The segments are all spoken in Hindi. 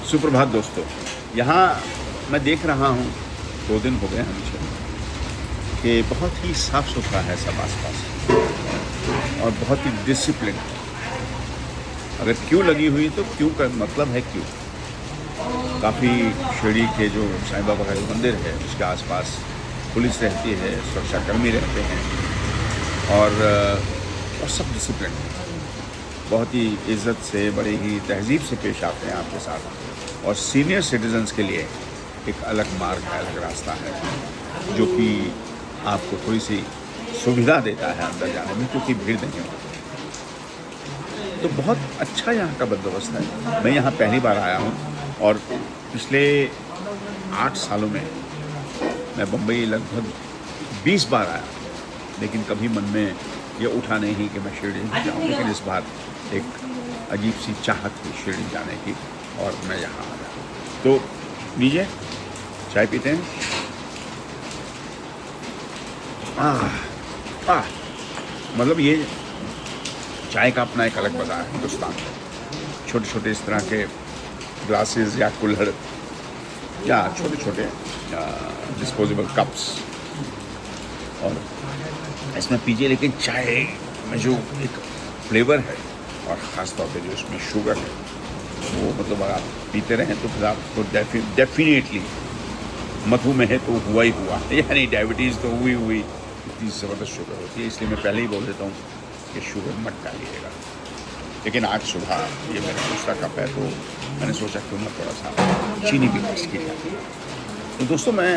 सुप्रभात दोस्तों। यहाँ मैं देख रहा हूँ 2 दिन हो गए हैं मुझे कि बहुत ही साफ़ सुथरा है सब आसपास और बहुत ही डिसिप्लिन। अगर क्यों लगी हुई तो क्यों का मतलब है क्यों। काफ़ी शिरडी के जो साईं बाबा का जो मंदिर है उसके आसपास पुलिस रहती है, सुरक्षाकर्मी रहते हैं और सब डिसिप्लिन बहुत ही इज़्ज़त से, बड़ी ही तहज़ीब से पेश आते हैं आपके साथ। और सीनियर सिटीजन्स के लिए एक अलग मार्ग है, अलग रास्ता है जो कि आपको थोड़ी सी सुविधा देता है अंदर जाने में, क्योंकि भीड़ नहीं होती। तो बहुत अच्छा यहाँ का बंदोबस्त है। मैं यहाँ पहली बार आया हूँ और पिछले 8 सालों में मैं बम्बई लगभग 20 बार आया, लेकिन कभी मन में ये उठा नहीं कि मैं शिरडी जाऊँ। लेकिन इस बार एक अजीब सी चाहत थी शिरडी जाने की और मैं यहाँ आ गया। तो लीजिए, चाय पीते हैं। मतलब ये चाय का अपना एक अलग बाजार है हिंदुस्तान में। छोटे छोटे इस तरह के ग्लासेस या कुल्हड़ या छोटे छोटे डिस्पोजेबल कप्स, और इसमें पीजिए। लेकिन चाय में जो एक फ्लेवर है और ख़ास तौर पे जो इसमें शुगर है, वो मतलब अगर आप पीते रहें तो फिर आपको डेफिनेटली मधुमेह है तो हुआ ही हुआ, यानी डायबिटीज़ तो हुई इतनी ज़बरदस्त शुगर होती है। इसलिए मैं पहले ही बोल देता हूँ कि शुगर मत डालिएगा। लेकिन आज सुबह ये मेरा दूसरा कप है तो मैंने सोचा क्यों ना थोड़ा सा चीनी भी मिक्स की जाए। तो दोस्तों, मैं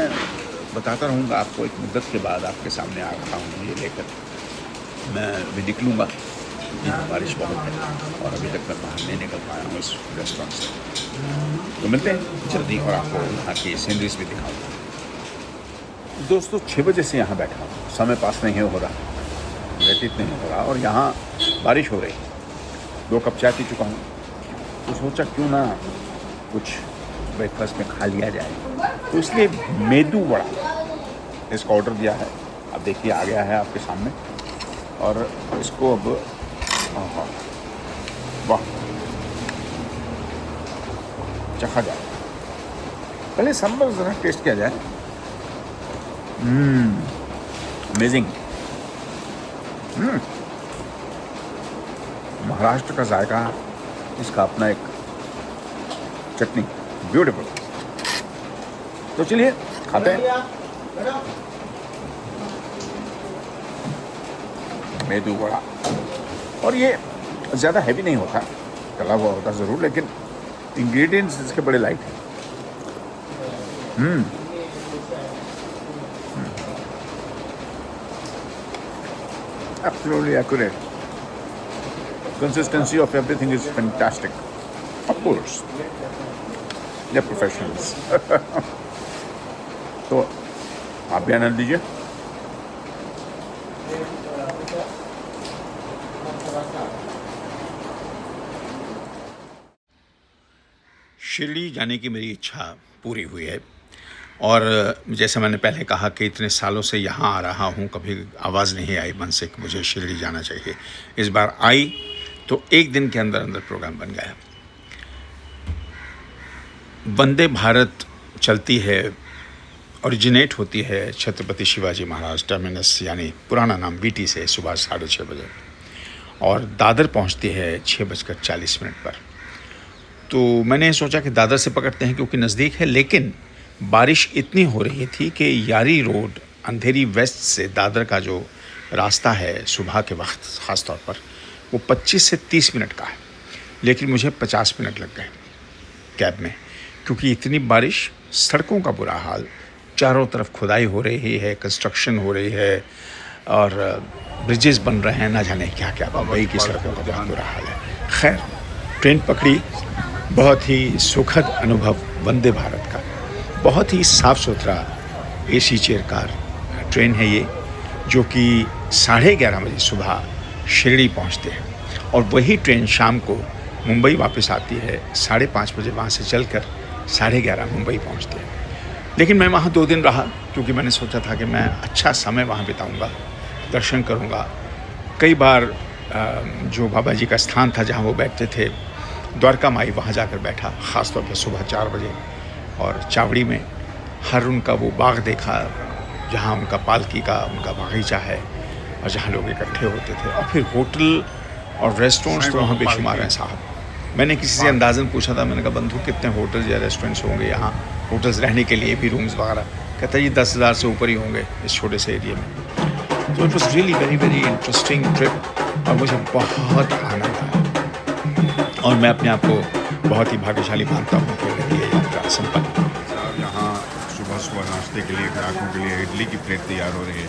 बताता रहूँगा आपको। एक मुद्दत के बाद आपके सामने आ रहा हूँ ये लेकर। मैं भी निकलूँगा, यहाँ बारिश बहुत है और अभी तक मैं बाहर नहीं निकल पाया हूँ इस रेस्टोरेंट से। तो मिलते हैं जल्दी और आपको यहाँ की सीनरीज भी दिखाऊँगा। दोस्तों, 6 बजे से यहाँ बैठा हूँ, समय पास नहीं हो रहा, व्यतीत नहीं हो रहा, और यहाँ बारिश हो रही है। 2 कप चाय पी चुका हूँ, तो सोचा क्यों ना कुछ ब्रेकफास्ट में खा लिया जाए। तो इसलिए मेदू वड़ा इसका ऑर्डर दिया है। अब देखिए आ गया है आपके सामने, और इसको अब वाह चखा जाए। पहले सांभर ज़रा टेस्ट किया जाए। अमेजिंग। महाराष्ट्र का जायका, इसका अपना एक चटनी, ब्यूटीफुल। तो चलिए खाते हैं। मेदू वड़ा, और ये ज़्यादा हैवी नहीं होता, तला हुआ होता ज़रूर, लेकिन इंग्रेडिएंट्स इसके बड़े लाइट हैं। Absolutely accurate. Consistency of everything is fantastic. Of course, they're professionals. तो आप भी आनंद लीजिए। शिरडी जाने की मेरी इच्छा पूरी हुई है, और जैसे मैंने पहले कहा कि इतने सालों से यहाँ आ रहा हूँ, कभी आवाज़ नहीं आई मन से कि मुझे शिरडी जाना चाहिए। इस बार आई तो एक दिन के अंदर अंदर प्रोग्राम बन गया। वंदे भारत चलती है, ओरिजिनेट होती है छत्रपति शिवाजी महाराज टर्मिनस, यानी पुराना नाम बीटी से, सुबह 6:30 बजे, और दादर पहुँचती है 6:40 पर। तो मैंने सोचा कि दादर से पकड़ते हैं क्योंकि नज़दीक है, लेकिन बारिश इतनी हो रही थी कि यारी रोड, अंधेरी वेस्ट से दादर का जो रास्ता है सुबह के वक्त ख़ास तौर पर, वो 25 से 30 मिनट का है, लेकिन मुझे 50 मिनट लग गए कैब में, क्योंकि इतनी बारिश, सड़कों का बुरा हाल, चारों तरफ खुदाई हो रही है, कंस्ट्रक्शन हो रही है और ब्रिजेस बन रहे हैं, ना जाने क्या क्या। बम्बई की सड़कों का बहुत बुरा हाल है। खैर, ट्रेन पकड़ी, बहुत ही सुखद अनुभव वंदे भारत का। बहुत ही साफ़ सुथरा AC चेयर कार ट्रेन है ये, जो कि 11:30 बजे सुबह शिरडी पहुंचते हैं, और वही ट्रेन शाम को मुंबई वापस आती है 5:30 बजे। वहाँ से चलकर 11:30 मुंबई पहुंचते हैं। लेकिन मैं वहाँ 2 दिन रहा, क्योंकि मैंने सोचा था कि मैं अच्छा समय वहाँ बिताऊँगा, दर्शन करूँगा। कई बार जो बाबा जी का स्थान था जहाँ वो बैठते थे, द्वारका माई वहाँ जाकर बैठा, ख़ास तौर पर सुबह 4 बजे, और चावड़ी में हर उनका वो बाग देखा जहाँ उनका पालकी का उनका बागीचा है और जहाँ लोग इकट्ठे होते थे। और फिर होटल और रेस्टोरेंट्स तो वहाँ बेशुमार हैं साहब। मैंने किसी से अंदाज़न पूछा था, मैंने कहा बंधु कितने होटल्स या रेस्टोरेंट्स होंगे यहाँ, होटल्स रहने के लिए भी रूम्स वगैरह? कहता है ये 10,000 से ऊपर ही होंगे इस छोटे से एरिया में। तो it was really very very interesting trip और मुझे बहुत आनंद आया और मैं अपने आप को बहुत ही भाग्यशाली मानता हूँ कि मेरी ये यात्रा संपन्न। यहाँ सुबह सुबह नाश्ते के लिए ग्राहकों के लिए इडली की प्लेट तैयार हो रही है।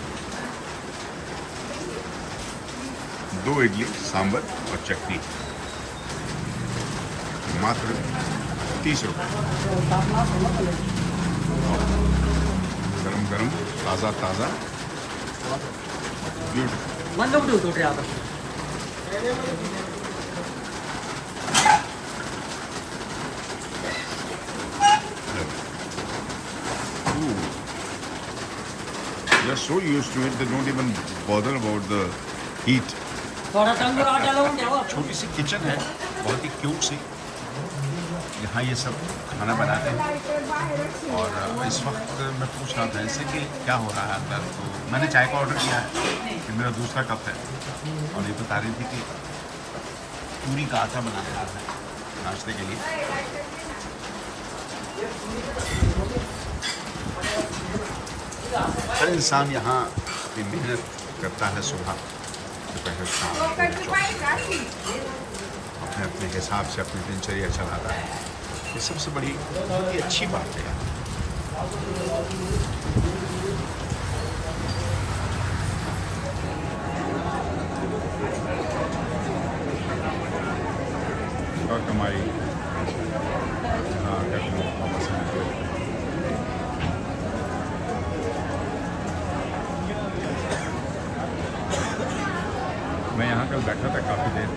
2 इडली, सांभर और चटनी, मात्र 30 रुपये। गरम गरम, ताज़ा ताज़ा, They're so used to it, they don't even bother about the heat. छोटी सी किचन है, बहुत ही क्यूट सी, यहाँ ये सब खाना बनाते हैं। और इस वक्त मैं पूछ रहा था इनसे कि क्या हो रहा है अंदर, तो मैंने चाय का ऑर्डर किया है, ये मेरा दूसरा कप है, और ये बता रही थी कि पूरी का आटा बना रहा है नाश्ते के लिए। हर इंसान यहाँ अपनी मेहनत करता है, सुबह दोपहर शाम अपने अपने हिसाब से अपनी दिनचर्या चलाता है। ये सबसे बड़ी बहुत ही अच्छी बात है। और हमारी मैं यहाँ कल बैठा था काफ़ी देर,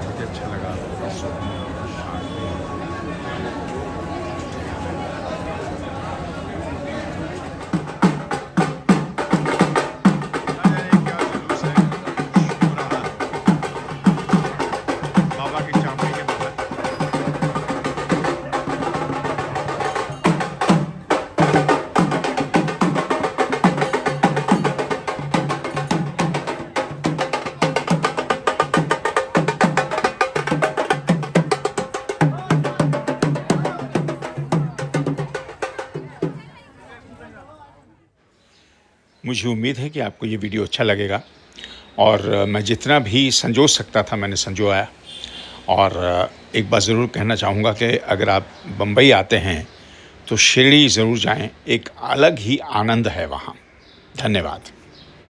मुझे अच्छा लगा। बाबा की चामड़ी के बाहर मुझे उम्मीद है कि आपको ये वीडियो अच्छा लगेगा और मैं जितना भी संजो सकता था मैंने संजोया। और एक बात ज़रूर कहना चाहूँगा कि अगर आप बम्बई आते हैं तो शिरडी ज़रूर जाएं, एक अलग ही आनंद है वहाँ। धन्यवाद।